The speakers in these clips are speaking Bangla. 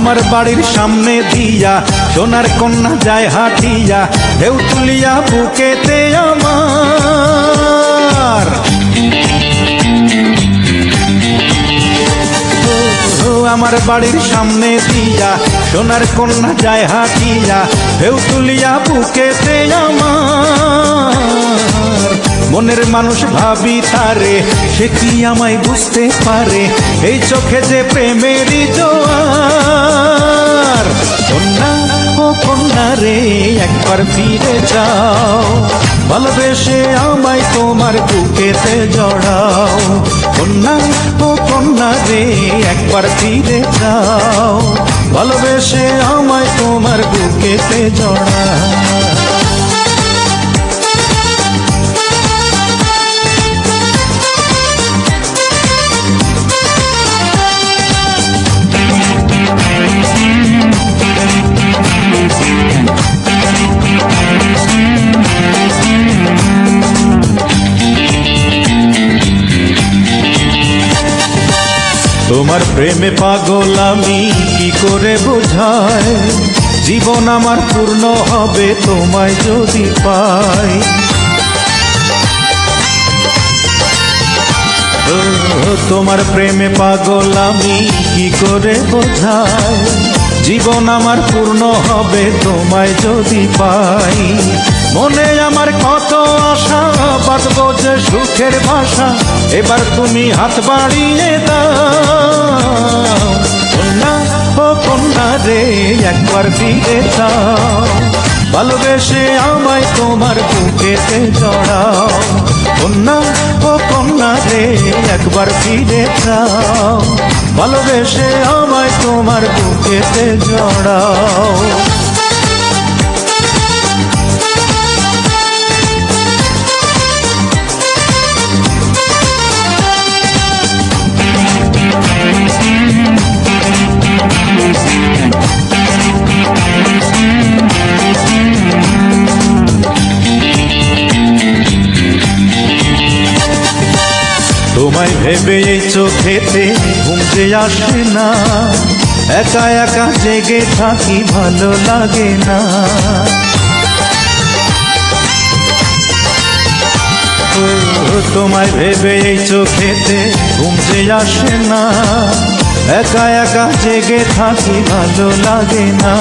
আমার বাড়ির সামনে দিয়া সোনার কন্যা যায় হাঁটিয়া, ঢেউ তুলিয়া বুকেতে আমার। আমার বাড়ির সামনে দিয়া সোনার কন্যা যায় হাঁটিয়া, ঢেউ তুলিয়া বুকেতে আমার। মনের মানুষ ভাবি তারে, সে কি আমায় বুঝতে পারে, এই চোখে যে প্রেমেরই জোয়ার। কন্যা ও কন্যা রে, একবার ফিরে যাও, ভালোবেসে আমায় তোমার বুকেতে জড়াও। কন্যা ও কন্যা রে, একবার ফিরে যাও, ভালোবেসে আমায় তোমার বুকেতে জড়াও। তোমার প্রেমে পাগল আমি কি করে বোঝাই, জীবন আমার পূর্ণ হবে তোমায় যদি পাই। তোমার প্রেমে পাগল আমি কি করে বোঝাই, জীবন আমার পূর্ণ হবে তোমায় যদি পাই। মনে আমার কত আশা, বাঁধবো যে সুখের ভাষা, এবার তুমি হাত বাড়িয়ে দাও। কন্যা ও কন্যা রে, একবার ফিরে যাও, ভালোবেসে আমায় তোমার বুকেতে জড়াও। কন্যা ও কন্যা রে, একবার ফিরে যাও, ভালোবেসে আমায় তোমার বুকেতে জড়াও। তোমায় ভেবে এই চোখেতে ঘুম যে আসে না, একা একা জেগে থাকি ভালো লাগে না। তোমায় ভেবে এই চোখেতে ঘুম যে আসে না, একা একা জেগে থাকি ভালো লাগে না।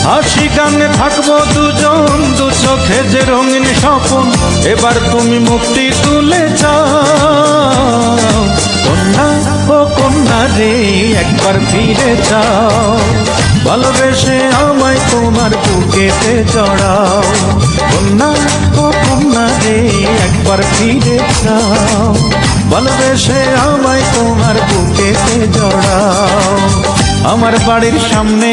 হাসি গানে থাকবো দুজন, দু চোখে যে রঙিন স্বপন, এবার তুমি মুক্তি তুলে যাও। কন্যা ও কন্যা রে, একবার ফিরে যাও, ভালোবেসে আমায় তোমার বুকেতে জড়াও। কন্যা ও কন্যা রে, একবার ফিরে যাও, ভালোবেসে আমায় তোমার বুকেতে জড়াও। আমার বাড়ির সামনে